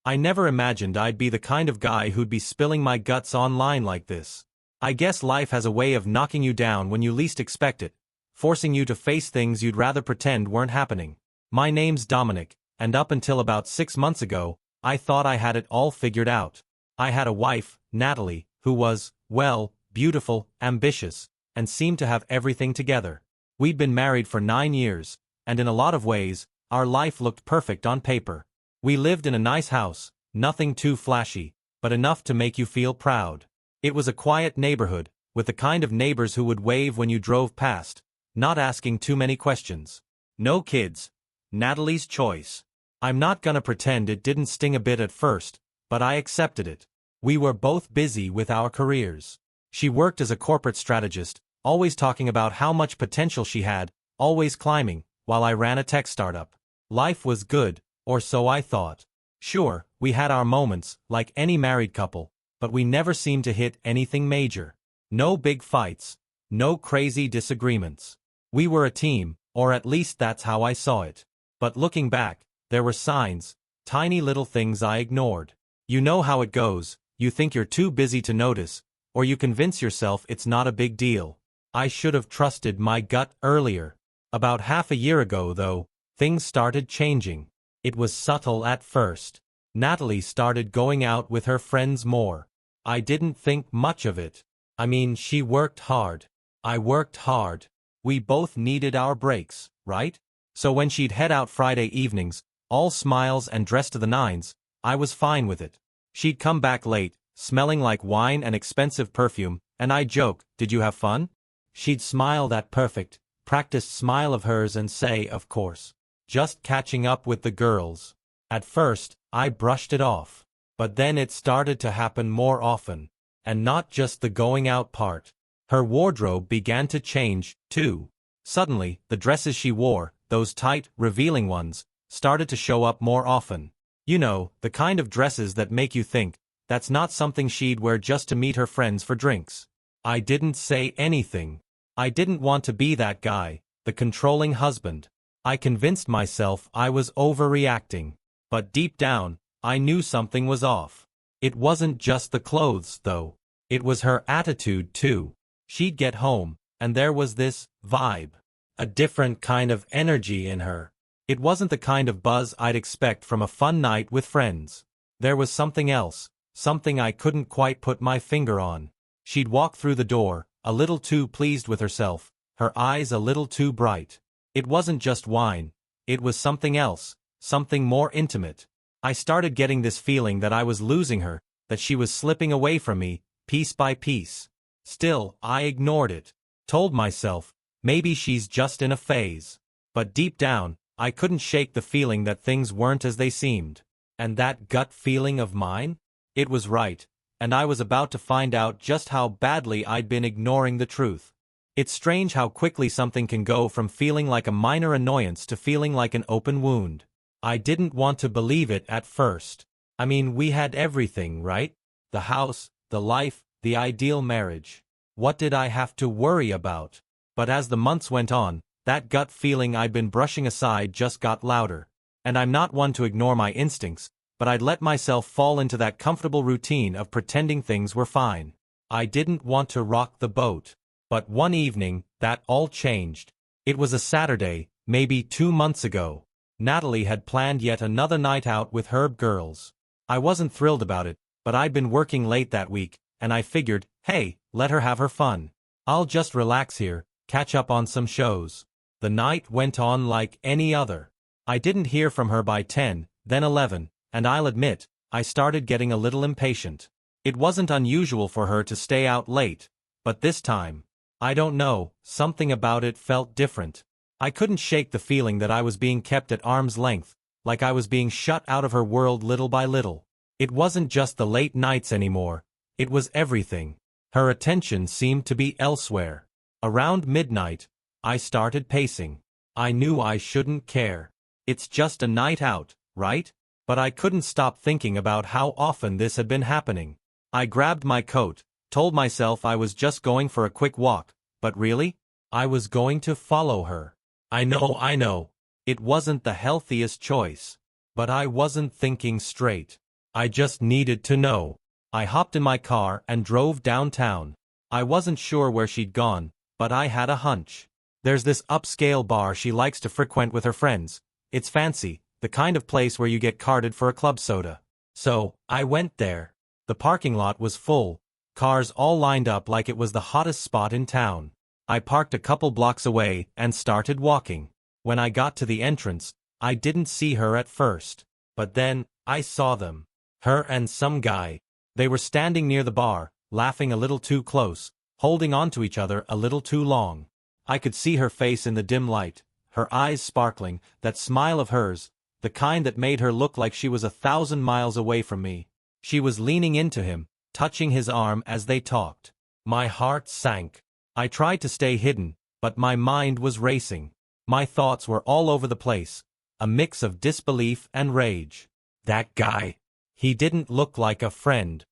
I never imagined I'd be the kind of guy who'd be spilling my guts online like this. I guess life has a way of knocking you down when you least expect it, forcing you to face things you'd rather pretend weren't happening. My name's Dominic, and up until about 6 months ago, I thought I had it all figured out. I had a wife, Natalie, who was, well, beautiful, ambitious, and seemed to have everything together. We'd been married for 9 years, and in a lot of ways, our life looked perfect on paper. We lived in a nice house, nothing too flashy, but enough to make you feel proud. It was a quiet neighborhood, with the kind of neighbors who would wave when you drove past, not asking too many questions. No kids. Natalie's choice. I'm not gonna pretend it didn't sting a bit at first, but I accepted it. We were both busy with our careers. She worked as a corporate strategist, always talking about how much potential she had, always climbing, while I ran a tech startup. Life was good, or so I thought. Sure, we had our moments, like any married couple, but we never seemed to hit anything major. No big fights. No crazy disagreements. We were a team, or at least that's how I saw it. But looking back, there were signs, tiny little things I ignored. You know how it goes, you think you're too busy to notice, or you convince yourself it's not a big deal. I should have trusted my gut earlier. About half a year ago, though, things started changing. It was subtle at first. Natalie started going out with her friends more. I didn't think much of it. I mean, she worked hard. I worked hard. We both needed our breaks, right? So when she'd head out Friday evenings, all smiles and dressed to the nines, I was fine with it. She'd come back late, smelling like wine and expensive perfume, and I'd joke, "Did you have fun?" She'd smile that perfect, practiced smile of hers and say, "Of course. Just catching up with the girls." At first, I brushed it off. But then it started to happen more often. And not just the going out part. Her wardrobe began to change, too. Suddenly, the dresses she wore, those tight, revealing ones, started to show up more often. You know, the kind of dresses that make you think, that's not something she'd wear just to meet her friends for drinks. I didn't say anything. I didn't want to be that guy, the controlling husband. I convinced myself I was overreacting. But deep down, I knew something was off. It wasn't just the clothes, though. It was her attitude, too. She'd get home, and there was this vibe. A different kind of energy in her. It wasn't the kind of buzz I'd expect from a fun night with friends. There was something else, something I couldn't quite put my finger on. She'd walk through the door, a little too pleased with herself, her eyes a little too bright. It wasn't just wine. It was something else, something more intimate. I started getting this feeling that I was losing her, that she was slipping away from me, piece by piece. Still, I ignored it. Told myself, maybe she's just in a phase. But deep down, I couldn't shake the feeling that things weren't as they seemed. And that gut feeling of mine? It was right, and I was about to find out just how badly I'd been ignoring the truth. It's strange how quickly something can go from feeling like a minor annoyance to feeling like an open wound. I didn't want to believe it at first. I mean, we had everything, right? The house, the life, the ideal marriage. What did I have to worry about? But as the months went on, that gut feeling I'd been brushing aside just got louder. And I'm not one to ignore my instincts, but I'd let myself fall into that comfortable routine of pretending things were fine. I didn't want to rock the boat. But one evening, that all changed. It was a Saturday, maybe 2 months ago. Natalie had planned yet another night out with her girls. I wasn't thrilled about it, but I'd been working late that week, and I figured, hey, let her have her fun. I'll just relax here, catch up on some shows. The night went on like any other. I didn't hear from her by 10, then 11, and I'll admit, I started getting a little impatient. It wasn't unusual for her to stay out late, but this time, I don't know, something about it felt different. I couldn't shake the feeling that I was being kept at arm's length, like I was being shut out of her world little by little. It wasn't just the late nights anymore, it was everything. Her attention seemed to be elsewhere. Around midnight, I started pacing. I knew I shouldn't care. It's just a night out, right? But I couldn't stop thinking about how often this had been happening. I grabbed my coat, told myself I was just going for a quick walk, but really? I was going to follow her. I know. It wasn't the healthiest choice. But I wasn't thinking straight. I just needed to know. I hopped in my car and drove downtown. I wasn't sure where she'd gone, but I had a hunch. There's this upscale bar she likes to frequent with her friends. It's fancy, the kind of place where you get carded for a club soda. So, I went there. The parking lot was full, cars all lined up like it was the hottest spot in town. I parked a couple blocks away and started walking. When I got to the entrance, I didn't see her at first. But then, I saw them. Her and some guy. They were standing near the bar, laughing a little too close, holding on to each other a little too long. I could see her face in the dim light, her eyes sparkling, that smile of hers, the kind that made her look like she was 1,000 miles away from me. She was leaning into him, touching his arm as they talked. My heart sank. I tried to stay hidden, but my mind was racing. My thoughts were all over the place, a mix of disbelief and rage. That guy. He didn't look like a friend.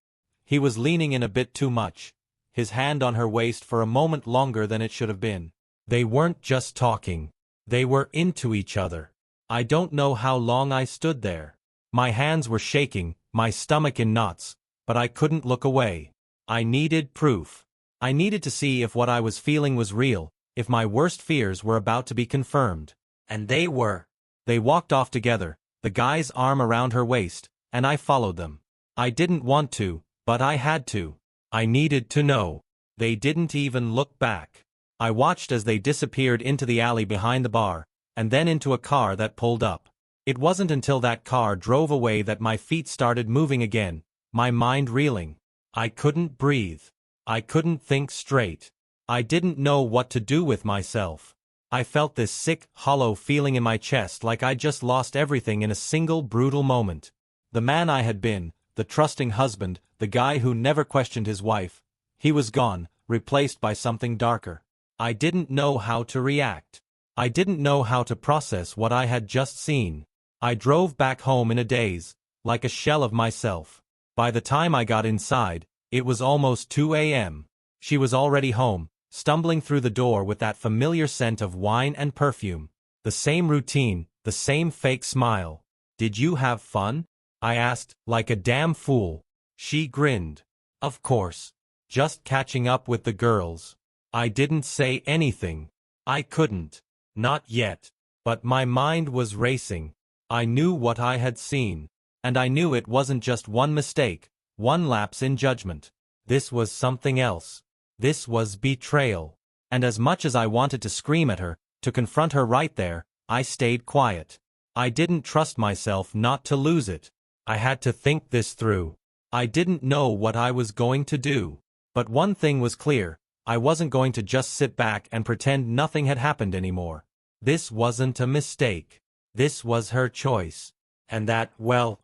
He was leaning in a bit too much, his hand on her waist for a moment longer than it should have been. They weren't just talking. They were into each other. I don't know how long I stood there. My hands were shaking, my stomach in knots, but I couldn't look away. I needed proof. I needed to see if what I was feeling was real, if my worst fears were about to be confirmed. And they were. They walked off together, the guy's arm around her waist, and I followed them. I didn't want to, but I had to. I needed to know. They didn't even look back. I watched as they disappeared into the alley behind the bar, and then into a car that pulled up. It wasn't until that car drove away that my feet started moving again, my mind reeling. I couldn't breathe. I couldn't think straight. I didn't know what to do with myself. I felt this sick, hollow feeling in my chest like I'd just lost everything in a single brutal moment. The man I had been, the trusting husband, the guy who never questioned his wife, he was gone, replaced by something darker. I didn't know how to react. I didn't know how to process what I had just seen. I drove back home in a daze, like a shell of myself. By the time I got inside, it was almost 2 a.m. She was already home, stumbling through the door with that familiar scent of wine and perfume. The same routine, the same fake smile. "Did you have fun?" I asked, like a damn fool. She grinned. "Of course. Just catching up with the girls." I didn't say anything. I couldn't. Not yet. But my mind was racing. I knew what I had seen. And I knew it wasn't just one mistake, one lapse in judgment. This was something else. This was betrayal. And as much as I wanted to scream at her, to confront her right there, I stayed quiet. I didn't trust myself not to lose it. I had to think this through. I didn't know what I was going to do. But one thing was clear. I wasn't going to just sit back and pretend nothing had happened anymore. This wasn't a mistake. This was her choice. And that, well,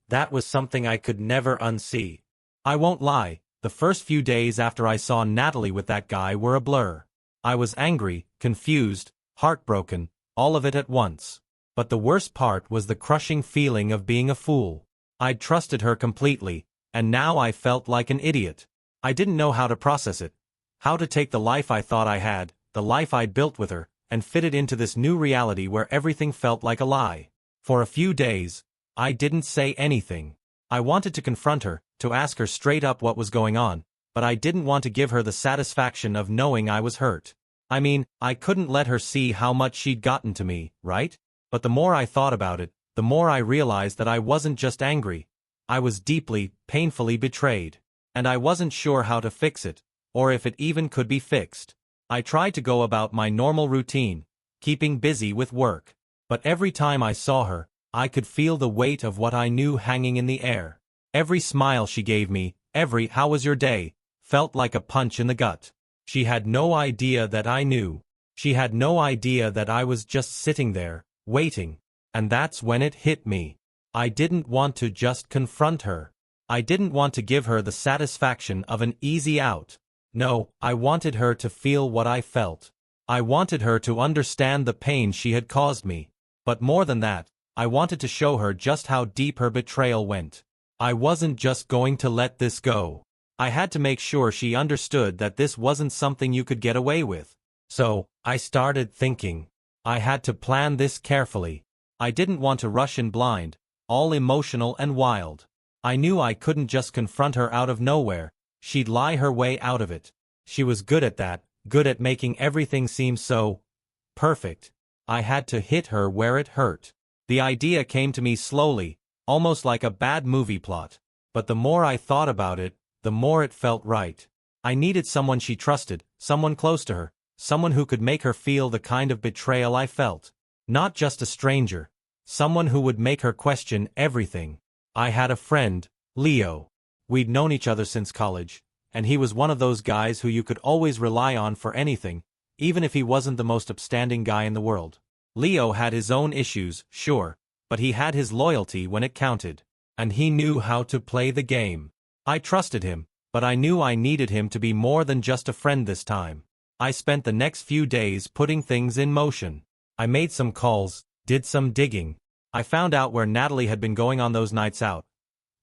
that was something I could never unsee. I won't lie, the first few days after I saw Natalie with that guy were a blur. I was angry, confused, heartbroken, all of it at once. But the worst part was the crushing feeling of being a fool. I'd trusted her completely, and now I felt like an idiot. I didn't know how to process it. How to take the life I thought I had, the life I'd built with her, and fit it into this new reality where everything felt like a lie. For a few days, I didn't say anything. I wanted to confront her, to ask her straight up what was going on, but I didn't want to give her the satisfaction of knowing I was hurt. I mean, I couldn't let her see how much she'd gotten to me, right? But the more I thought about it, the more I realized that I wasn't just angry. I was deeply, painfully betrayed. And I wasn't sure how to fix it, or if it even could be fixed. I tried to go about my normal routine, keeping busy with work. But every time I saw her, I could feel the weight of what I knew hanging in the air. Every smile she gave me, every "how was your day," felt like a punch in the gut. She had no idea that I knew. She had no idea that I was just sitting there, waiting. And that's when it hit me. I didn't want to just confront her. I didn't want to give her the satisfaction of an easy out. No, I wanted her to feel what I felt. I wanted her to understand the pain she had caused me. But more than that, I wanted to show her just how deep her betrayal went. I wasn't just going to let this go. I had to make sure she understood that this wasn't something you could get away with. So, I started thinking. I had to plan this carefully. I didn't want to rush in blind, all emotional and wild. I knew I couldn't just confront her out of nowhere, she'd lie her way out of it. She was good at that, good at making everything seem so perfect. I had to hit her where it hurt. The idea came to me slowly, almost like a bad movie plot. But the more I thought about it, the more it felt right. I needed someone she trusted, someone close to her, someone who could make her feel the kind of betrayal I felt. Not just a stranger. Someone who would make her question everything. I had a friend, Leo. We'd known each other since college, and he was one of those guys who you could always rely on for anything, even if he wasn't the most upstanding guy in the world. Leo had his own issues, sure, but he had his loyalty when it counted. And he knew how to play the game. I trusted him, but I knew I needed him to be more than just a friend this time. I spent the next few days putting things in motion. I made some calls, did some digging. I found out where Natalie had been going on those nights out.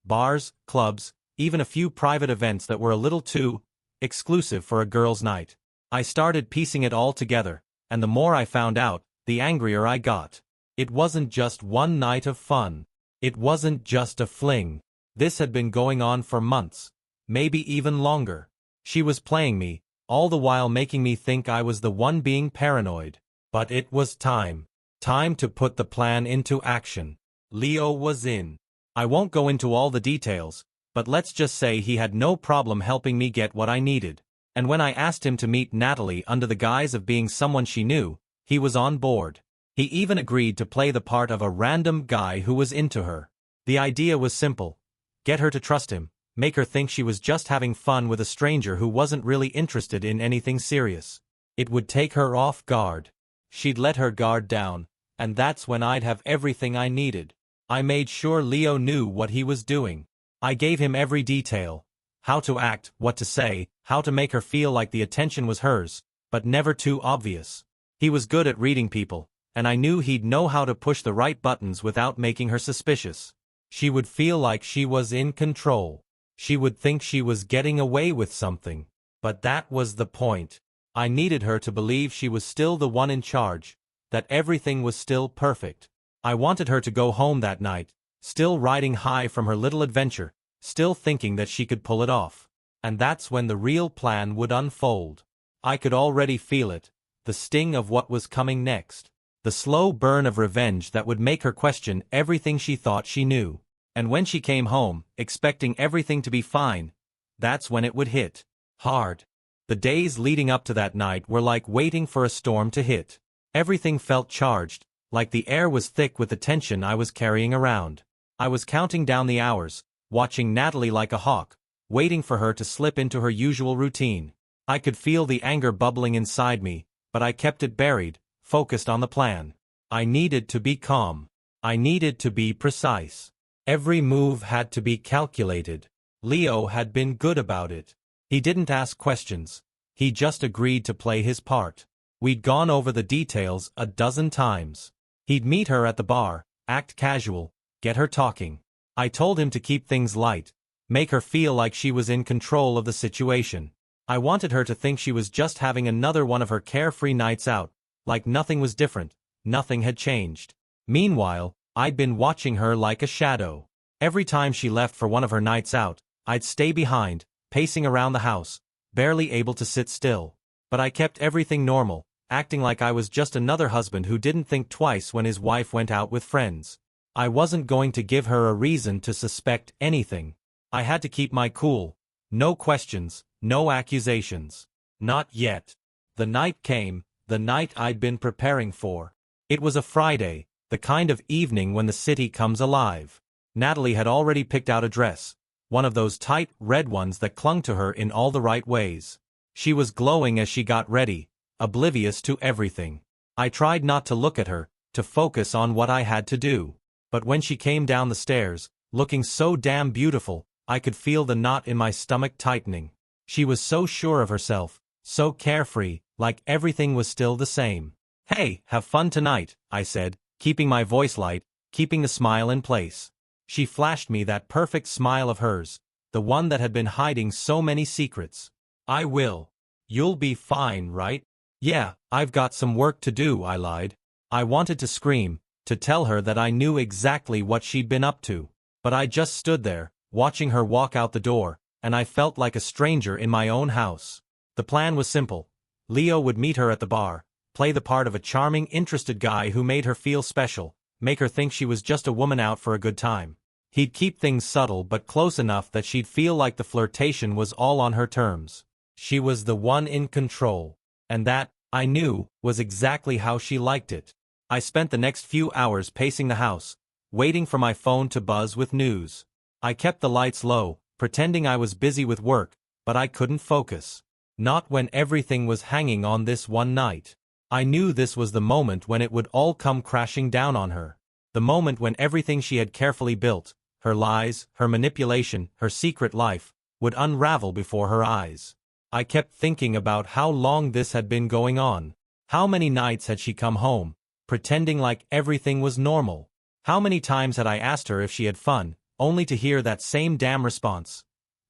Bars, clubs, even a few private events that were a little too exclusive for a girls' night. I started piecing it all together, and the more I found out, the angrier I got. It wasn't just one night of fun. It wasn't just a fling. This had been going on for months, maybe even longer. She was playing me, all the while making me think I was the one being paranoid. But it was time. Time to put the plan into action. Leo was in. I won't go into all the details, but let's just say he had no problem helping me get what I needed. And when I asked him to meet Natalie under the guise of being someone she knew, he was on board. He even agreed to play the part of a random guy who was into her. The idea was simple. Get her to trust him, make her think she was just having fun with a stranger who wasn't really interested in anything serious. It would take her off guard. She'd let her guard down, and that's when I'd have everything I needed. I made sure Leo knew what he was doing. I gave him every detail. How to act, what to say, how to make her feel like the attention was hers, but never too obvious. He was good at reading people, and I knew he'd know how to push the right buttons without making her suspicious. She would feel like she was in control. She would think she was getting away with something. But that was the point. I needed her to believe she was still the one in charge, that everything was still perfect. I wanted her to go home that night, still riding high from her little adventure, still thinking that she could pull it off. And that's when the real plan would unfold. I could already feel it, the sting of what was coming next. The slow burn of revenge that would make her question everything she thought she knew. And when she came home, expecting everything to be fine, that's when it would hit. Hard. The days leading up to that night were like waiting for a storm to hit. Everything felt charged, like the air was thick with the tension I was carrying around. I was counting down the hours, watching Natalie like a hawk, waiting for her to slip into her usual routine. I could feel the anger bubbling inside me, but I kept it buried, focused on the plan. I needed to be calm. I needed to be precise. Every move had to be calculated. Leo had been good about it. He didn't ask questions. He just agreed to play his part. We'd gone over the details a dozen times. He'd meet her at the bar, act casual, get her talking. I told him to keep things light, make her feel like she was in control of the situation. I wanted her to think she was just having another one of her carefree nights out, like nothing was different, nothing had changed. Meanwhile, I'd been watching her like a shadow. Every time she left for one of her nights out, I'd stay behind, pacing around the house, barely able to sit still. But I kept everything normal, acting like I was just another husband who didn't think twice when his wife went out with friends. I wasn't going to give her a reason to suspect anything. I had to keep my cool. No questions, no accusations. Not yet. The night came, the night I'd been preparing for. It was a Friday, the kind of evening when the city comes alive. Natalie had already picked out a dress, one of those tight, red ones that clung to her in all the right ways. She was glowing as she got ready, oblivious to everything. I tried not to look at her, to focus on what I had to do. But when she came down the stairs, looking so damn beautiful, I could feel the knot in my stomach tightening. She was so sure of herself, so carefree, like everything was still the same. "Hey, have fun tonight," I said, keeping my voice light, keeping the smile in place. She flashed me that perfect smile of hers, the one that had been hiding so many secrets. "I will. You'll be fine, right?" "Yeah, I've got some work to do," I lied. I wanted to scream, to tell her that I knew exactly what she'd been up to. But I just stood there, watching her walk out the door, and I felt like a stranger in my own house. The plan was simple. Leo would meet her at the bar, play the part of a charming, interested guy who made her feel special, make her think she was just a woman out for a good time. He'd keep things subtle but close enough that she'd feel like the flirtation was all on her terms. She was the one in control. And that, I knew, was exactly how she liked it. I spent the next few hours pacing the house, waiting for my phone to buzz with news. I kept the lights low, pretending I was busy with work, but I couldn't focus. Not when everything was hanging on this one night. I knew this was the moment when it would all come crashing down on her. The moment when everything she had carefully built, her lies, her manipulation, her secret life, would unravel before her eyes. I kept thinking about how long this had been going on. How many nights had she come home, pretending like everything was normal? How many times had I asked her if she had fun, only to hear that same damn response?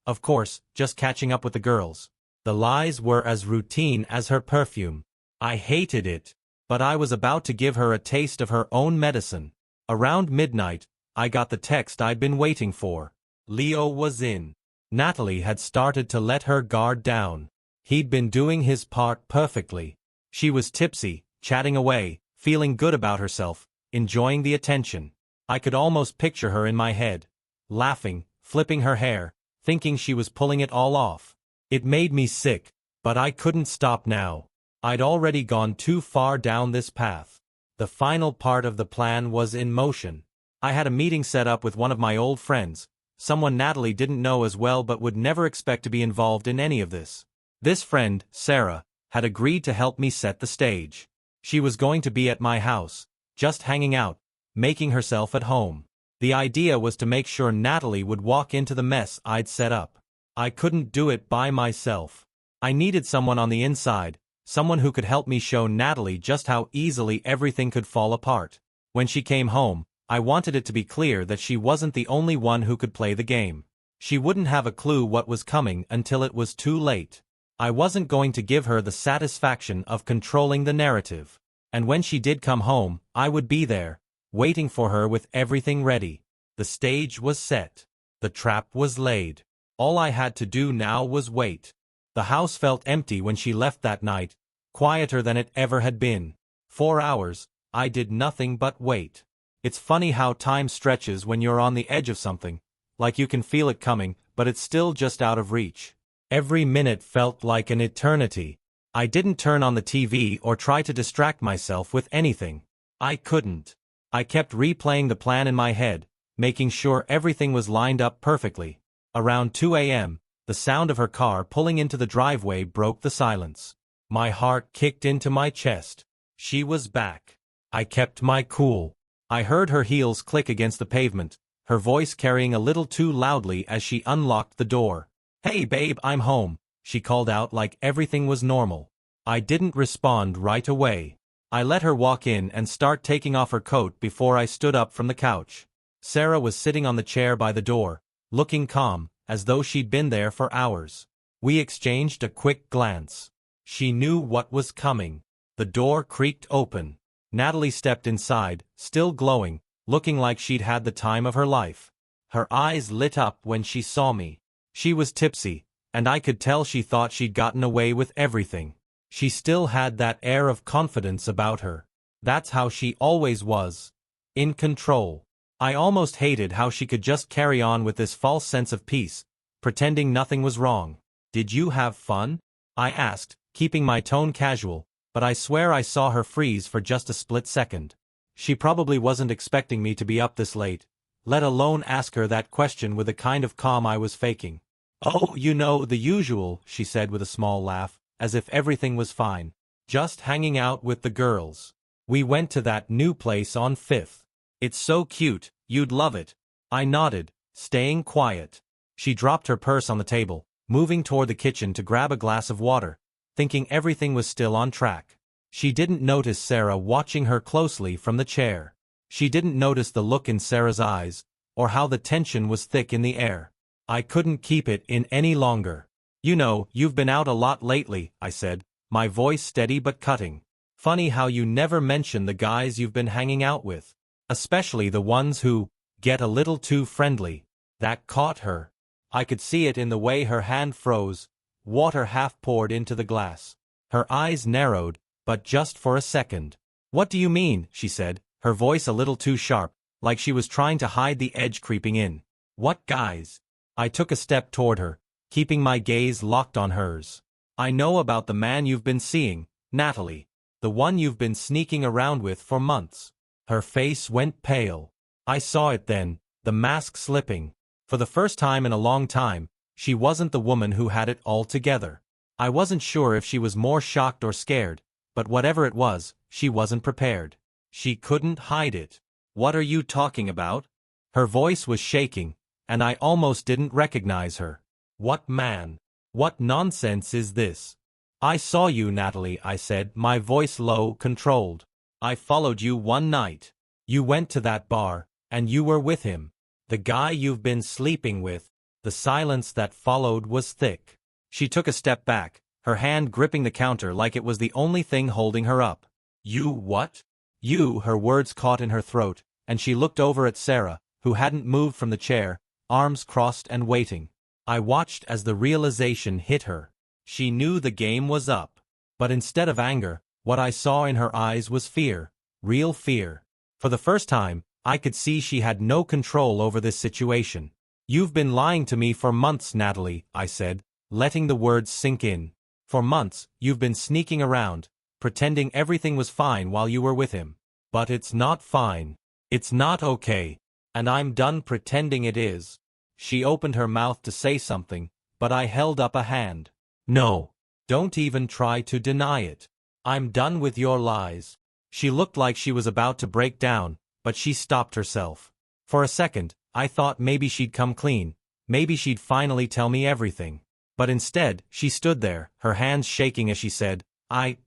Of course, just catching up with the girls. The lies were as routine as her perfume. I hated it, but I was about to give her a taste of her own medicine. Around midnight, I got the text I'd been waiting for. Leo was in. Natalie had started to let her guard down. He'd been doing his part perfectly. She was tipsy, chatting away, feeling good about herself, enjoying the attention. I could almost picture her in my head, laughing, flipping her hair, thinking she was pulling it all off. It made me sick, but I couldn't stop now. I'd already gone too far down this path. The final part of the plan was in motion. I had a meeting set up with one of my old friends, someone Natalie didn't know as well but would never expect to be involved in any of this. This friend, Sarah, had agreed to help me set the stage. She was going to be at my house, just hanging out, making herself at home. The idea was to make sure Natalie would walk into the mess I'd set up. I couldn't do it by myself. I needed someone on the inside, someone who could help me show Natalie just how easily everything could fall apart. When she came home, I wanted it to be clear that she wasn't the only one who could play the game. She wouldn't have a clue what was coming until it was too late. I wasn't going to give her the satisfaction of controlling the narrative. And when she did come home, I would be there, waiting for her with everything ready. The stage was set. The trap was laid. All I had to do now was wait. The house felt empty when she left that night, quieter than it ever had been. 4 hours, I did nothing but wait. It's funny how time stretches when you're on the edge of something, like you can feel it coming, but it's still just out of reach. Every minute felt like an eternity. I didn't turn on the TV or try to distract myself with anything. I couldn't. I kept replaying the plan in my head, making sure everything was lined up perfectly. Around 2 a.m., the sound of her car pulling into the driveway broke the silence. My heart kicked into my chest. She was back. I kept my cool. I heard her heels click against the pavement, her voice carrying a little too loudly as she unlocked the door. "Hey babe, I'm home," she called out like everything was normal. I didn't respond right away. I let her walk in and start taking off her coat before I stood up from the couch. Sarah was sitting on the chair by the door, looking calm, as though she'd been there for hours. We exchanged a quick glance. She knew what was coming. The door creaked open. Natalie stepped inside, still glowing, looking like she'd had the time of her life. Her eyes lit up when she saw me. She was tipsy, and I could tell she thought she'd gotten away with everything. She still had that air of confidence about her. That's how she always was. In control. I almost hated how she could just carry on with this false sense of peace, pretending nothing was wrong. "Did you have fun?" I asked, keeping my tone casual, but I swear I saw her freeze for just a split second. She probably wasn't expecting me to be up this late, let alone ask her that question with the kind of calm I was faking. "Oh, you know, the usual," she said with a small laugh, as if everything was fine. "Just hanging out with the girls. We went to that new place on 5th. It's so cute, you'd love it." I nodded, staying quiet. She dropped her purse on the table, moving toward the kitchen to grab a glass of water, thinking everything was still on track. She didn't notice Sarah watching her closely from the chair. She didn't notice the look in Sarah's eyes, or how the tension was thick in the air. I couldn't keep it in any longer. "You know, you've been out a lot lately," I said, my voice steady but cutting. "Funny how you never mention the guys you've been hanging out with. Especially the ones who get a little too friendly." That caught her. I could see it in the way her hand froze, water half poured into the glass. Her eyes narrowed, but just for a second. "What do you mean?" she said, her voice a little too sharp, like she was trying to hide the edge creeping in. "What guys?" I took a step toward her, keeping my gaze locked on hers. "I know about the man you've been seeing, Natalie. The one you've been sneaking around with for months." Her face went pale. I saw it then, the mask slipping. For the first time in a long time, she wasn't the woman who had it all together. I wasn't sure if she was more shocked or scared, but whatever it was, she wasn't prepared. She couldn't hide it. "What are you talking about?" Her voice was shaking, and I almost didn't recognize her. "What man? What nonsense is this?" "I saw you, Natalie," I said, my voice low, controlled. "I followed you one night. You went to that bar, and you were with him. The guy you've been sleeping with." The silence that followed was thick. She took a step back, her hand gripping the counter like it was the only thing holding her up. "You what?" "You," her words caught in her throat, and she looked over at Sarah, who hadn't moved from the chair, arms crossed and waiting. I watched as the realization hit her. She knew the game was up. But instead of anger, what I saw in her eyes was fear, real fear. For the first time, I could see she had no control over this situation. "You've been lying to me for months, Natalie," I said, letting the words sink in. "For months, you've been sneaking around, pretending everything was fine while you were with him. But it's not fine. It's not okay. And I'm done pretending it is." She opened her mouth to say something, but I held up a hand. "No. Don't even try to deny it. I'm done with your lies." She looked like she was about to break down, but she stopped herself. For a second, I thought maybe she'd come clean, maybe she'd finally tell me everything. But instead, she stood there, her hands shaking as she said,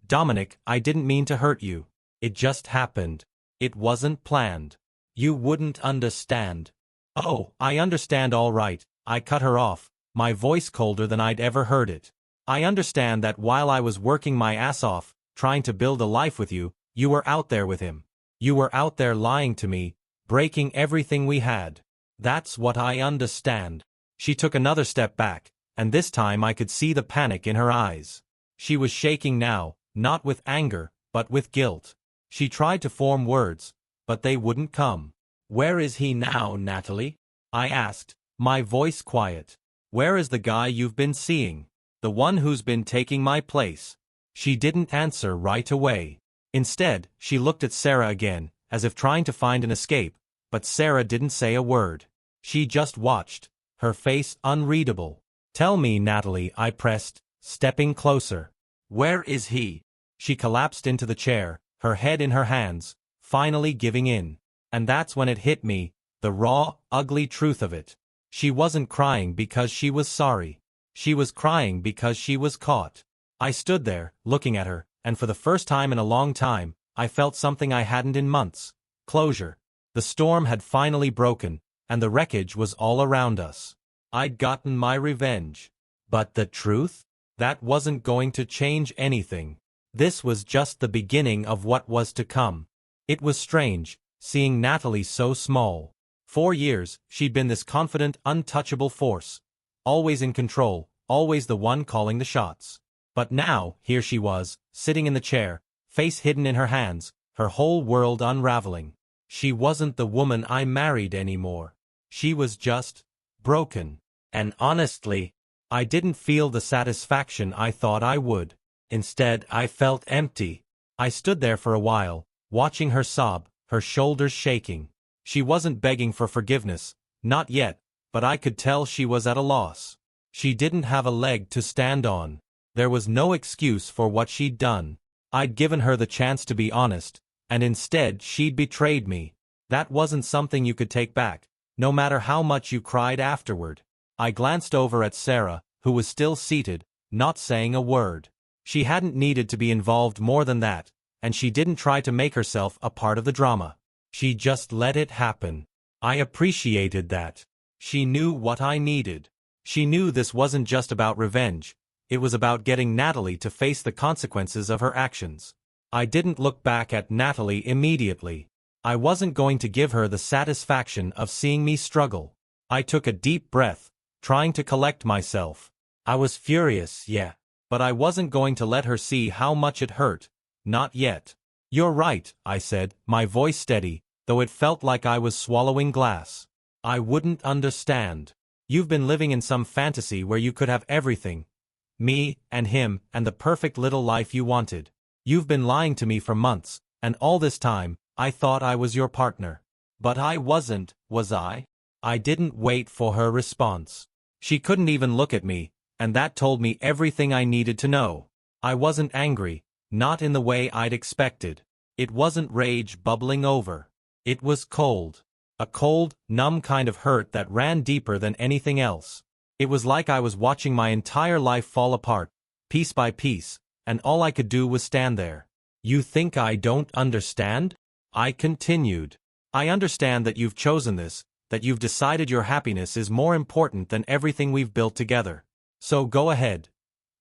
Dominic, I didn't mean to hurt you. It just happened. It wasn't planned. You wouldn't understand." "Oh, I understand all right," I cut her off, my voice colder than I'd ever heard it. "I understand that while I was working my ass off, trying to build a life with you, you were out there with him. You were out there lying to me, breaking everything we had. That's what I understand." She took another step back, and this time I could see the panic in her eyes. She was shaking now, not with anger, but with guilt. She tried to form words, but they wouldn't come. "Where is he now, Natalie?" I asked, my voice quiet. "Where is the guy you've been seeing? The one who's been taking my place?" She didn't answer right away. Instead, she looked at Sarah again, as if trying to find an escape, but Sarah didn't say a word. She just watched, her face unreadable. "Tell me, Natalie," I pressed, stepping closer. "Where is he?" She collapsed into the chair, her head in her hands, finally giving in. And that's when it hit me, the raw, ugly truth of it. She wasn't crying because she was sorry. She was crying because she was caught. I stood there, looking at her, and for the first time in a long time, I felt something I hadn't in months. Closure. The storm had finally broken, and the wreckage was all around us. I'd gotten my revenge. But the truth? That wasn't going to change anything. This was just the beginning of what was to come. It was strange, seeing Natalie so small. 4 years, she'd been this confident, untouchable force. Always in control, always the one calling the shots. But now, here she was, sitting in the chair, face hidden in her hands, her whole world unraveling. She wasn't the woman I married anymore. She was just broken. And honestly, I didn't feel the satisfaction I thought I would. Instead, I felt empty. I stood there for a while, watching her sob, her shoulders shaking. She wasn't begging for forgiveness, not yet, but I could tell she was at a loss. She didn't have a leg to stand on. There was no excuse for what she'd done. I'd given her the chance to be honest, and instead she'd betrayed me. That wasn't something you could take back, no matter how much you cried afterward. I glanced over at Sarah, who was still seated, not saying a word. She hadn't needed to be involved more than that, and she didn't try to make herself a part of the drama. She just let it happen. I appreciated that. She knew what I needed. She knew this wasn't just about revenge. It was about getting Natalie to face the consequences of her actions. I didn't look back at Natalie immediately. I wasn't going to give her the satisfaction of seeing me struggle. I took a deep breath, trying to collect myself. I was furious, yeah. But I wasn't going to let her see how much it hurt. Not yet. You're right, I said, my voice steady, though it felt like I was swallowing glass. I wouldn't understand. You've been living in some fantasy where you could have everything. Me, and him, and the perfect little life you wanted. You've been lying to me for months, and all this time, I thought I was your partner. But I wasn't, was I? I didn't wait for her response. She couldn't even look at me, and that told me everything I needed to know. I wasn't angry, not in the way I'd expected. It wasn't rage bubbling over. It was cold. A cold, numb kind of hurt that ran deeper than anything else. It was like I was watching my entire life fall apart, piece by piece, and all I could do was stand there. You think I don't understand? I continued. I understand that you've chosen this, that you've decided your happiness is more important than everything we've built together. So go ahead.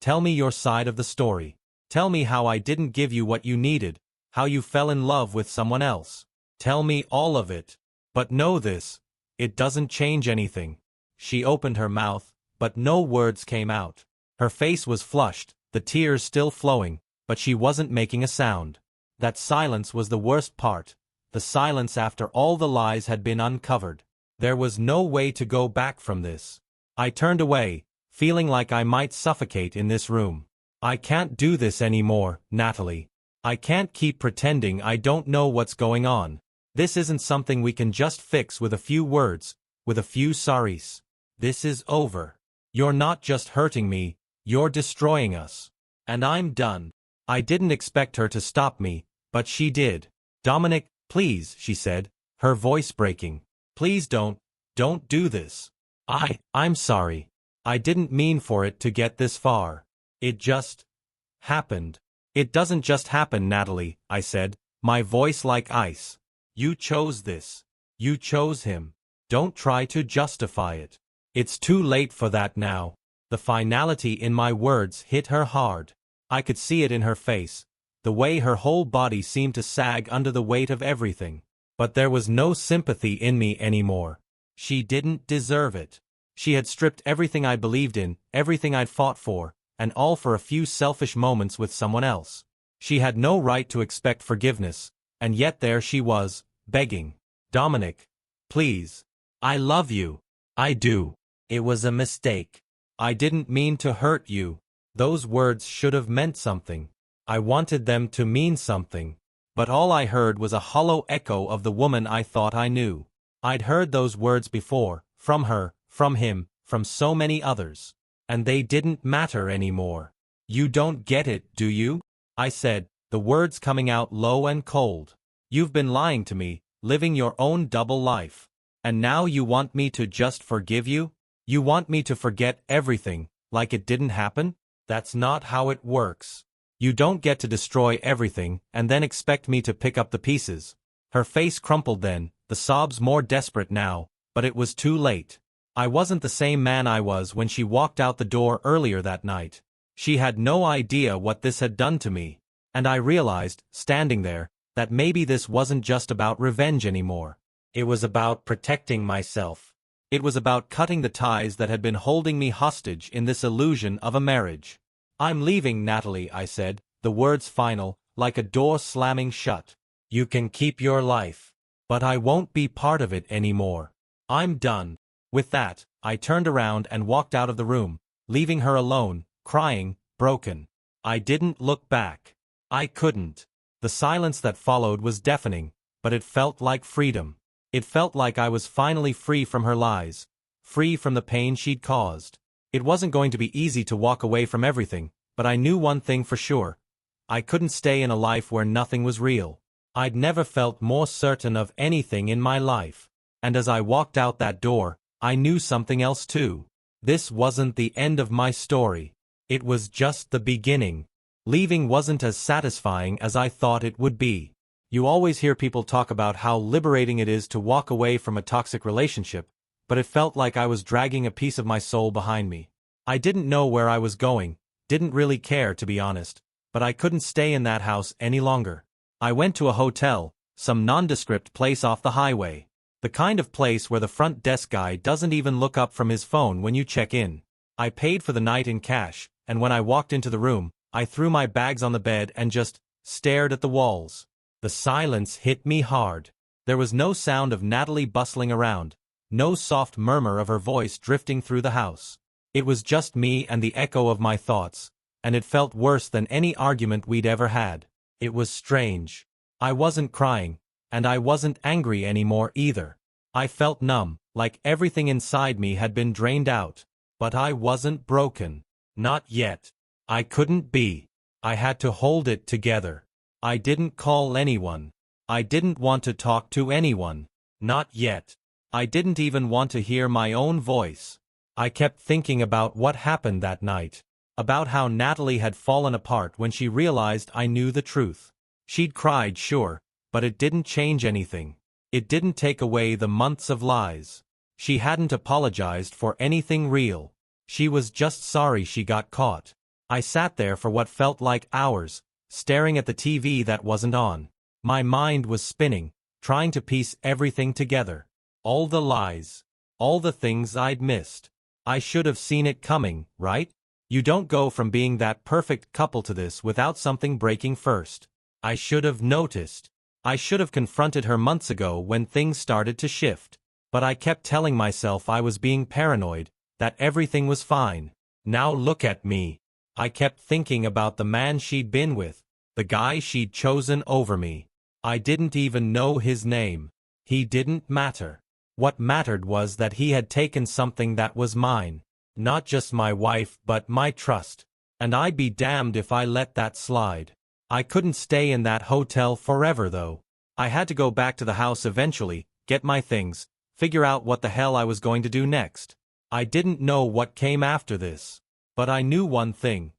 Tell me your side of the story. Tell me how I didn't give you what you needed, how you fell in love with someone else. Tell me all of it. But know this, it doesn't change anything. She opened her mouth, but no words came out. Her face was flushed, the tears still flowing, but she wasn't making a sound. That silence was the worst part, the silence after all the lies had been uncovered. There was no way to go back from this. I turned away, feeling like I might suffocate in this room. I can't do this anymore, Natalie. I can't keep pretending I don't know what's going on. This isn't something we can just fix with a few words, with a few sorries. This is over. You're not just hurting me, you're destroying us. And I'm done. I didn't expect her to stop me, but she did. Dominic, please, she said, her voice breaking. Please don't do this. I'm sorry. I didn't mean for it to get this far. It just happened. It doesn't just happen, Natalie, I said, my voice like ice. You chose this. You chose him. Don't try to justify it. It's too late for that now. The finality in my words hit her hard. I could see it in her face, the way her whole body seemed to sag under the weight of everything. But there was no sympathy in me anymore. She didn't deserve it. She had stripped everything I believed in, everything I'd fought for, and all for a few selfish moments with someone else. She had no right to expect forgiveness, and yet there she was, begging. Dominic, please. I love you. I do. It was a mistake. I didn't mean to hurt you. Those words should have meant something. I wanted them to mean something. But all I heard was a hollow echo of the woman I thought I knew. I'd heard those words before, from her, from him, from so many others. And they didn't matter anymore. You don't get it, do you? I said, the words coming out low and cold. You've been lying to me, living your own double life. And now you want me to just forgive you? You want me to forget everything, like it didn't happen? That's not how it works. You don't get to destroy everything and then expect me to pick up the pieces. Her face crumpled then, the sobs more desperate now, but it was too late. I wasn't the same man I was when she walked out the door earlier that night. She had no idea what this had done to me. And I realized, standing there, that maybe this wasn't just about revenge anymore. It was about protecting myself. It was about cutting the ties that had been holding me hostage in this illusion of a marriage. I'm leaving, Natalie, I said, the words final, like a door slamming shut. You can keep your life. But I won't be part of it anymore. I'm done. With that, I turned around and walked out of the room, leaving her alone, crying, broken. I didn't look back. I couldn't. The silence that followed was deafening, but it felt like freedom. It felt like I was finally free from her lies, free from the pain she'd caused. It wasn't going to be easy to walk away from everything, but I knew one thing for sure. I couldn't stay in a life where nothing was real. I'd never felt more certain of anything in my life. And as I walked out that door, I knew something else too. This wasn't the end of my story. It was just the beginning. Leaving wasn't as satisfying as I thought it would be. You always hear people talk about how liberating it is to walk away from a toxic relationship, but it felt like I was dragging a piece of my soul behind me. I didn't know where I was going, didn't really care to be honest, but I couldn't stay in that house any longer. I went to a hotel, some nondescript place off the highway. The kind of place where the front desk guy doesn't even look up from his phone when you check in. I paid for the night in cash, and when I walked into the room, I threw my bags on the bed and just stared at the walls. The silence hit me hard. There was no sound of Natalie bustling around, no soft murmur of her voice drifting through the house. It was just me and the echo of my thoughts, and it felt worse than any argument we'd ever had. It was strange. I wasn't crying, and I wasn't angry anymore either. I felt numb, like everything inside me had been drained out. But I wasn't broken. Not yet. I couldn't be. I had to hold it together. I didn't call anyone. I didn't want to talk to anyone. Not yet. I didn't even want to hear my own voice. I kept thinking about what happened that night. About how Natalie had fallen apart when she realized I knew the truth. She'd cried, sure, but it didn't change anything. It didn't take away the months of lies. She hadn't apologized for anything real. She was just sorry she got caught. I sat there for what felt like hours, staring at the TV that wasn't on. My mind was spinning, trying to piece everything together. All the lies. All the things I'd missed. I should have seen it coming, right? You don't go from being that perfect couple to this without something breaking first. I should have noticed. I should have confronted her months ago when things started to shift. But I kept telling myself I was being paranoid, that everything was fine. Now look at me. I kept thinking about the man she'd been with, the guy she'd chosen over me. I didn't even know his name. He didn't matter. What mattered was that he had taken something that was mine. Not just my wife but my trust. And I'd be damned if I let that slide. I couldn't stay in that hotel forever though. I had to go back to the house eventually, get my things, figure out what the hell I was going to do next. I didn't know what came after this. But I knew one thing.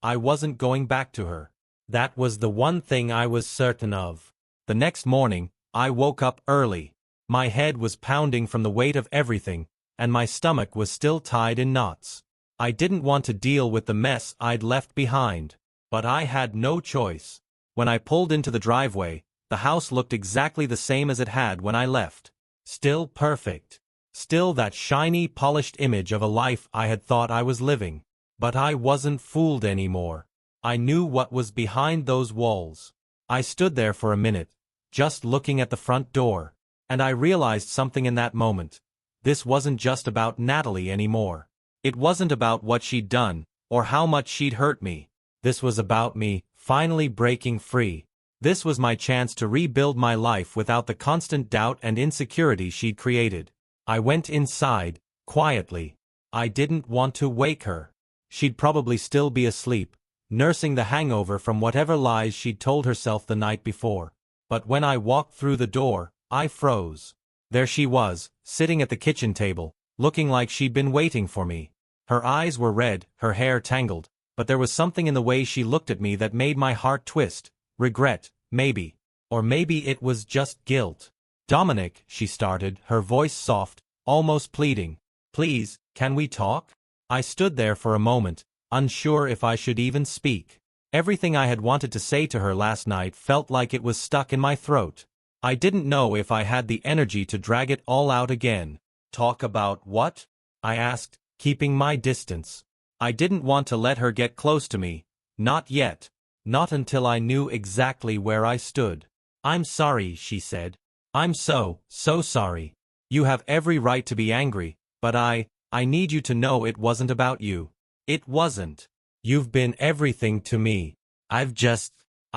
I wasn't going back to her. That was the one thing I was certain of. The next morning, I woke up early. My head was pounding from the weight of everything, and my stomach was still tied in knots. I didn't want to deal with the mess I'd left behind. But I had no choice. When I pulled into the driveway, the house looked exactly the same as it had when I left. Still perfect. Still that shiny, polished image of a life I had thought I was living. But I wasn't fooled anymore. I knew what was behind those walls. I stood there for a minute, just looking at the front door. And I realized something in that moment. This wasn't just about Natalie anymore. It wasn't about what she'd done, or how much she'd hurt me. This was about me, finally breaking free. This was my chance to rebuild my life without the constant doubt and insecurity she'd created. I went inside, quietly. I didn't want to wake her. She'd probably still be asleep, nursing the hangover from whatever lies she'd told herself the night before. But when I walked through the door, I froze. There she was, sitting at the kitchen table, looking like she'd been waiting for me. Her eyes were red, her hair tangled. But there was something in the way she looked at me that made my heart twist. Regret, maybe. Or maybe it was just guilt. "Dominic," she started, her voice soft, almost pleading. "Please, can we talk?" I stood there for a moment, unsure if I should even speak. Everything I had wanted to say to her last night felt like it was stuck in my throat. I didn't know if I had the energy to drag it all out again. "Talk about what?" I asked, keeping my distance. I didn't want to let her get close to me. Not yet. Not until I knew exactly where I stood. "I'm sorry," she said. "I'm so sorry. You have every right to be angry, but I need you to know it wasn't about you. It wasn't. You've been everything to me. I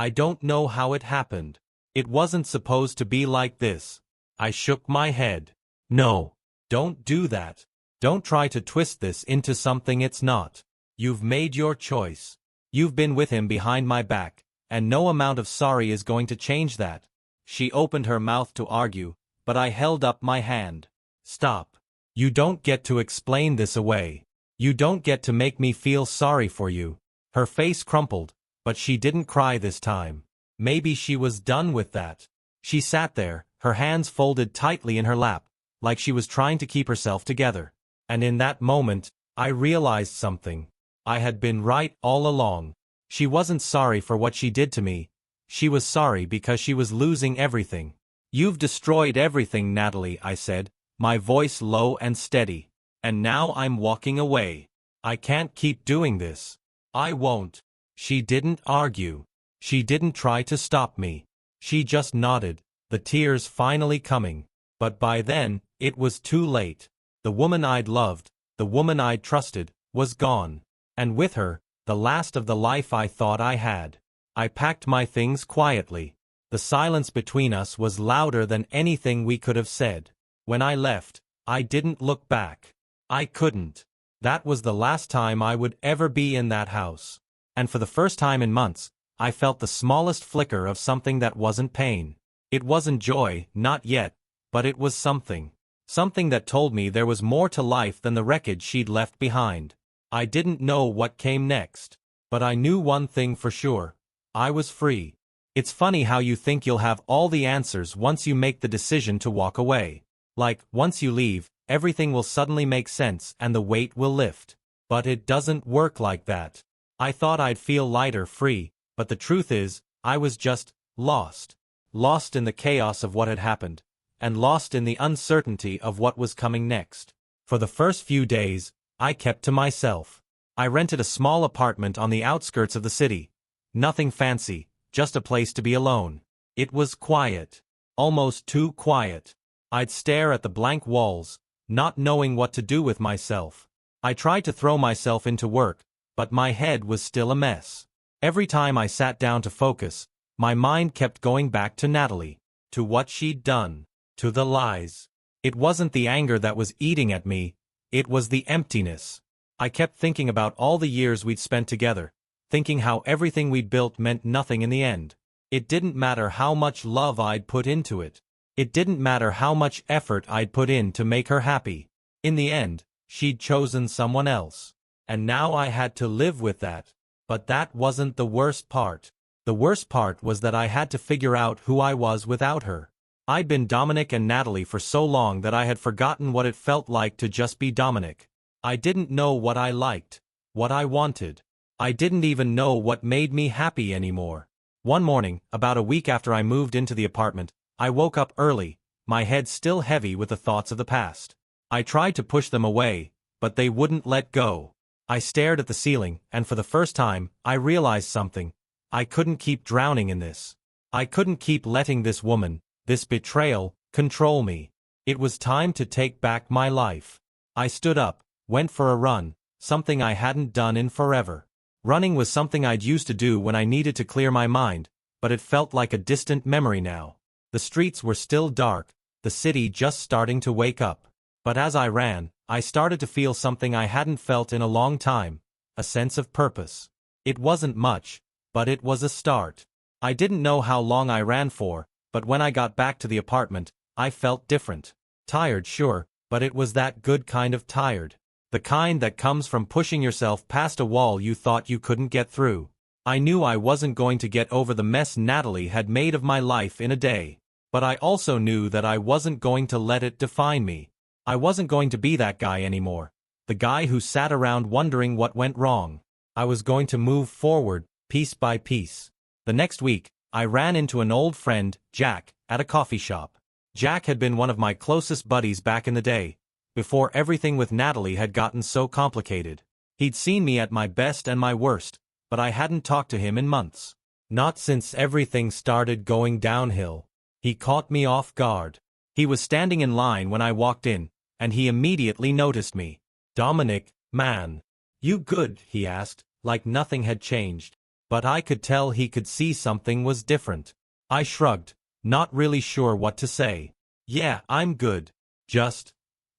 don't know how it happened. It wasn't supposed to be like this." I shook my head. "No. Don't do that. Don't try to twist this into something it's not. You've made your choice. You've been with him behind my back, and no amount of sorry is going to change that." She opened her mouth to argue, but I held up my hand. "Stop. You don't get to explain this away. You don't get to make me feel sorry for you." Her face crumpled, but she didn't cry this time. Maybe she was done with that. She sat there, her hands folded tightly in her lap, like she was trying to keep herself together. And in that moment, I realized something. I had been right all along. She wasn't sorry for what she did to me. She was sorry because she was losing everything. You've destroyed everything, Natalie, I said, my voice low and steady. And now I'm walking away. I can't keep doing this. I won't. She didn't argue. She didn't try to stop me. She just nodded, the tears finally coming. But by then, it was too late. The woman I'd loved, the woman I'd trusted, was gone. And with her, the last of the life I thought I had. I packed my things quietly. The silence between us was louder than anything we could have said. When I left, I didn't look back. I couldn't. That was the last time I would ever be in that house. And for the first time in months, I felt the smallest flicker of something that wasn't pain. It wasn't joy, not yet, but it was something. Something that told me there was more to life than the wreckage she'd left behind. I didn't know what came next. But I knew one thing for sure. I was free. It's funny how you think you'll have all the answers once you make the decision to walk away. Like, once you leave, everything will suddenly make sense and the weight will lift. But it doesn't work like that. I thought I'd feel lighter, free, but the truth is, I was just lost. Lost in the chaos of what had happened, and lost in the uncertainty of what was coming next. For the first few days, I kept to myself. I rented a small apartment on the outskirts of the city. Nothing fancy, just a place to be alone. It was quiet. Almost too quiet. I'd stare at the blank walls, not knowing what to do with myself. I tried to throw myself into work, but my head was still a mess. Every time I sat down to focus, my mind kept going back to Natalie, to what she'd done, to the lies. It wasn't the anger that was eating at me, it was the emptiness. I kept thinking about all the years we'd spent together, thinking how everything we'd built meant nothing in the end. It didn't matter how much love I'd put into it. It didn't matter how much effort I'd put in to make her happy. In the end, she'd chosen someone else. And now I had to live with that. But that wasn't the worst part. The worst part was that I had to figure out who I was without her. I'd been Dominic and Natalie for so long that I had forgotten what it felt like to just be Dominic. I didn't know what I liked, what I wanted. I didn't even know what made me happy anymore. One morning, about a week after I moved into the apartment, I woke up early, my head still heavy with the thoughts of the past. I tried to push them away, but they wouldn't let go. I stared at the ceiling, and for the first time, I realized something. I couldn't keep drowning in this. I couldn't keep letting this woman, this betrayal, control me. It was time to take back my life. I stood up, went for a run, something I hadn't done in forever. Running was something I'd used to do when I needed to clear my mind, but it felt like a distant memory now. The streets were still dark, the city just starting to wake up. But as I ran, I started to feel something I hadn't felt in a long time, a sense of purpose. It wasn't much, but it was a start. I didn't know how long I ran for, but when I got back to the apartment, I felt different. Tired, sure, but it was that good kind of tired. The kind that comes from pushing yourself past a wall you thought you couldn't get through. I knew I wasn't going to get over the mess Natalie had made of my life in a day. But I also knew that I wasn't going to let it define me. I wasn't going to be that guy anymore. The guy who sat around wondering what went wrong. I was going to move forward, piece by piece. The next week, I ran into an old friend, Jack, at a coffee shop. Jack had been one of my closest buddies back in the day, before everything with Natalie had gotten so complicated. He'd seen me at my best and my worst, but I hadn't talked to him in months. Not since everything started going downhill. He caught me off guard. He was standing in line when I walked in, and he immediately noticed me. "Dominic, man. You good?" he asked, like nothing had changed. But I could tell he could see something was different. I shrugged, not really sure what to say. "Yeah, I'm good. Just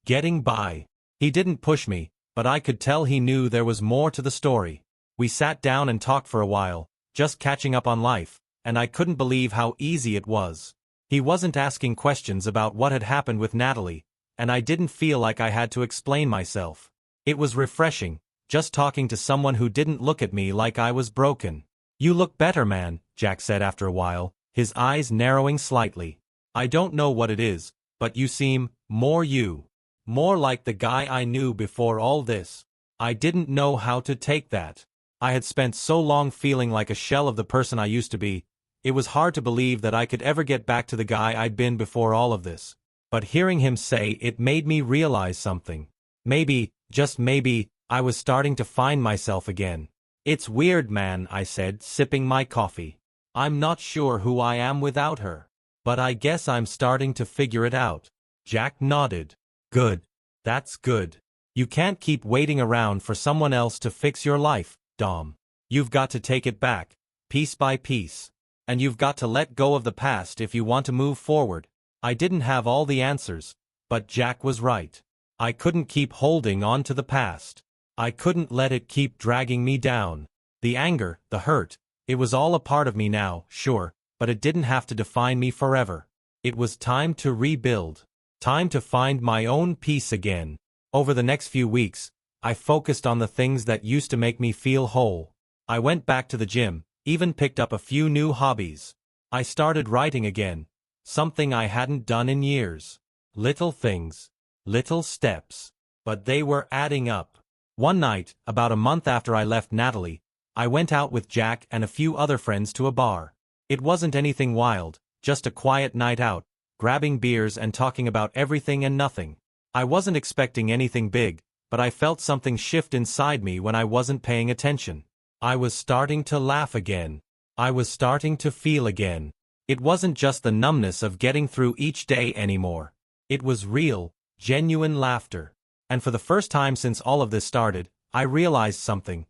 getting by." He didn't push me, but I could tell he knew there was more to the story. We sat down and talked for a while, just catching up on life, and I couldn't believe how easy it was. He wasn't asking questions about what had happened with Natalie, and I didn't feel like I had to explain myself. It was refreshing, just talking to someone who didn't look at me like I was broken. "You look better, man," Jack said after a while, his eyes narrowing slightly. "I don't know what it is, but you seem more you. More like the guy I knew before all this." I didn't know how to take that. I had spent so long feeling like a shell of the person I used to be. It was hard to believe that I could ever get back to the guy I'd been before all of this. But hearing him say it made me realize something. Maybe, just maybe, I was starting to find myself again. It's weird, man, I said, sipping my coffee. I'm not sure who I am without her. But I guess I'm starting to figure it out. Jack nodded. Good. That's good. You can't keep waiting around for someone else to fix your life, Dom. You've got to take it back, piece by piece. And you've got to let go of the past if you want to move forward. I didn't have all the answers, but Jack was right. I couldn't keep holding on to the past. I couldn't let it keep dragging me down. The anger, the hurt, it was all a part of me now, sure, but it didn't have to define me forever. It was time to rebuild. Time to find my own peace again. Over the next few weeks, I focused on the things that used to make me feel whole. I went back to the gym, even picked up a few new hobbies. I started writing again, something I hadn't done in years. Little things, little steps, but they were adding up. One night, about a month after I left Natalie, I went out with Jack and a few other friends to a bar. It wasn't anything wild, just a quiet night out, grabbing beers and talking about everything and nothing. I wasn't expecting anything big, but I felt something shift inside me when I wasn't paying attention. I was starting to laugh again. I was starting to feel again. It wasn't just the numbness of getting through each day anymore. It was real, genuine laughter. And for the first time since all of this started, I realized something.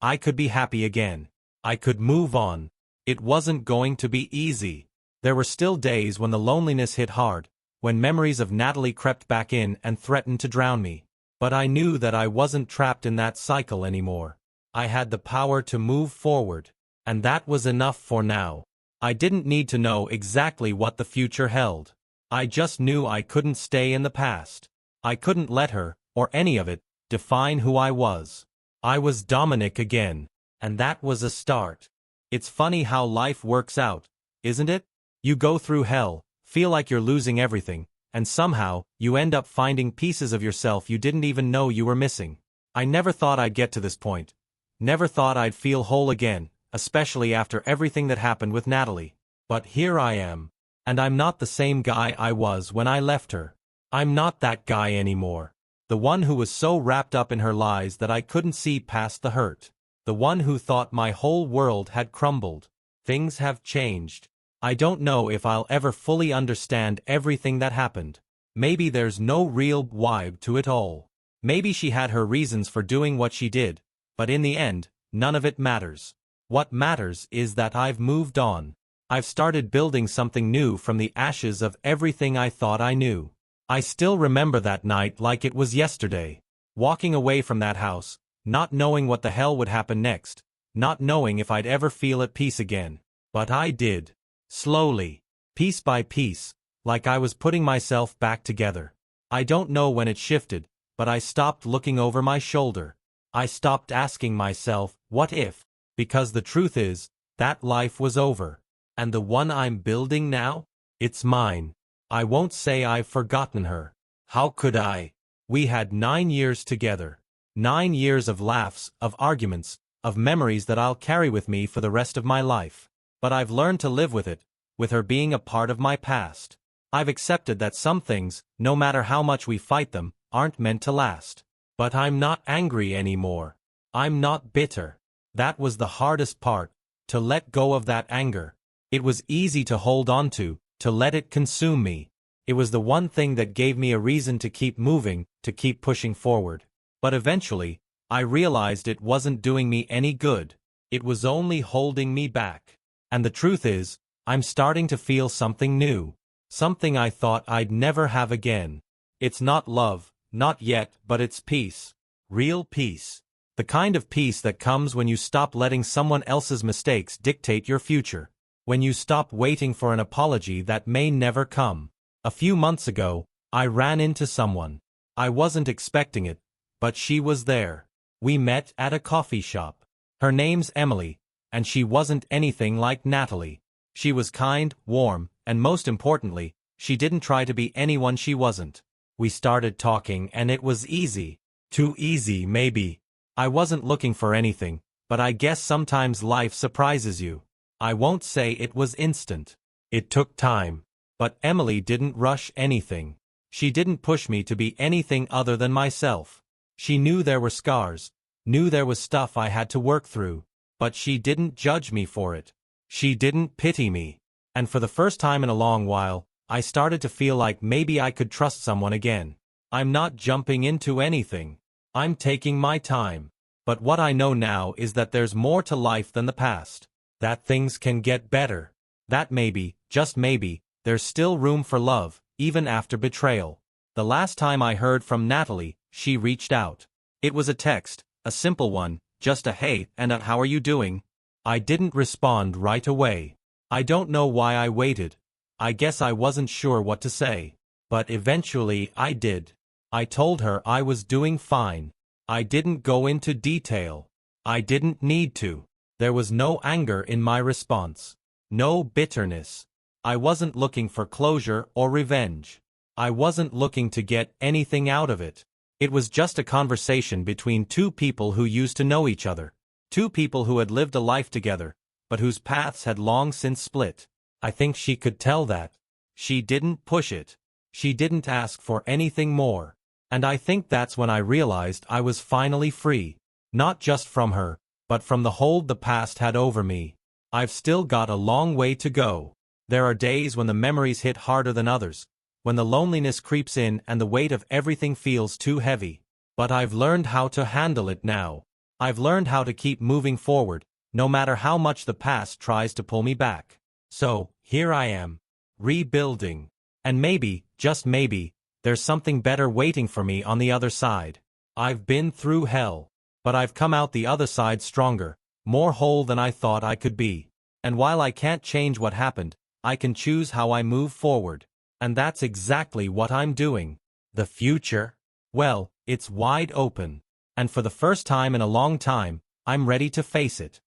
I could be happy again. I could move on. It wasn't going to be easy. There were still days when the loneliness hit hard, when memories of Natalie crept back in and threatened to drown me. But I knew that I wasn't trapped in that cycle anymore. I had the power to move forward. And that was enough for now. I didn't need to know exactly what the future held. I just knew I couldn't stay in the past. I couldn't let her, or any of it, define who I was. I was Dominic again. And that was a start. It's funny how life works out, isn't it? You go through hell, feel like you're losing everything, and somehow, you end up finding pieces of yourself you didn't even know you were missing. I never thought I'd get to this point. Never thought I'd feel whole again, especially after everything that happened with Natalie. But here I am. And I'm not the same guy I was when I left her. I'm not that guy anymore. The one who was so wrapped up in her lies that I couldn't see past the hurt. The one who thought my whole world had crumbled. Things have changed. I don't know if I'll ever fully understand everything that happened. Maybe there's no real why to it all. Maybe she had her reasons for doing what she did, but in the end, none of it matters. What matters is that I've moved on. I've started building something new from the ashes of everything I thought I knew. I still remember that night like it was yesterday. Walking away from that house, not knowing what the hell would happen next, not knowing if I'd ever feel at peace again. But I did. Slowly, piece by piece, like I was putting myself back together. I don't know when it shifted, but I stopped looking over my shoulder. I stopped asking myself, what if? Because the truth is, that life was over. And the one I'm building now? It's mine. I won't say I've forgotten her. How could I? We had 9 years together. 9 years of laughs, of arguments, of memories that I'll carry with me for the rest of my life. But I've learned to live with it, with her being a part of my past. I've accepted that some things, no matter how much we fight them, aren't meant to last. But I'm not angry anymore. I'm not bitter. That was the hardest part, to let go of that anger. It was easy to hold on to let it consume me. It was the one thing that gave me a reason to keep moving, to keep pushing forward. But eventually, I realized it wasn't doing me any good. It was only holding me back. And the truth is, I'm starting to feel something new. Something I thought I'd never have again. It's not love, not yet, but it's peace. Real peace. The kind of peace that comes when you stop letting someone else's mistakes dictate your future. When you stop waiting for an apology that may never come. A few months ago, I ran into someone. I wasn't expecting it, but she was there. We met at a coffee shop. Her name's Emily, and she wasn't anything like Natalie. She was kind, warm, and most importantly, she didn't try to be anyone she wasn't. We started talking and it was easy. Too easy, maybe. I wasn't looking for anything, but I guess sometimes life surprises you. I won't say it was instant. It took time. But Emily didn't rush anything. She didn't push me to be anything other than myself. She knew there were scars, knew there was stuff I had to work through, but she didn't judge me for it. She didn't pity me. And for the first time in a long while, I started to feel like maybe I could trust someone again. I'm not jumping into anything. I'm taking my time. But what I know now is that there's more to life than the past. That things can get better. That maybe, just maybe, there's still room for love, even after betrayal. The last time I heard from Natalie, she reached out. It was a text, a simple one, just a hey and a how are you doing? I didn't respond right away. I don't know why I waited. I guess I wasn't sure what to say. But eventually I did. I told her I was doing fine. I didn't go into detail. I didn't need to. There was no anger in my response. No bitterness. I wasn't looking for closure or revenge. I wasn't looking to get anything out of it. It was just a conversation between two people who used to know each other. Two people who had lived a life together, but whose paths had long since split. I think she could tell that. She didn't push it. She didn't ask for anything more. And I think that's when I realized I was finally free. Not just from her, but from the hold the past had over me. I've still got a long way to go. There are days when the memories hit harder than others, when the loneliness creeps in and the weight of everything feels too heavy. But I've learned how to handle it now. I've learned how to keep moving forward, no matter how much the past tries to pull me back. So, here I am, rebuilding. And maybe, just maybe, there's something better waiting for me on the other side. I've been through hell, but I've come out the other side stronger, more whole than I thought I could be. And while I can't change what happened, I can choose how I move forward. And that's exactly what I'm doing. The future? Well, it's wide open. And for the first time in a long time, I'm ready to face it.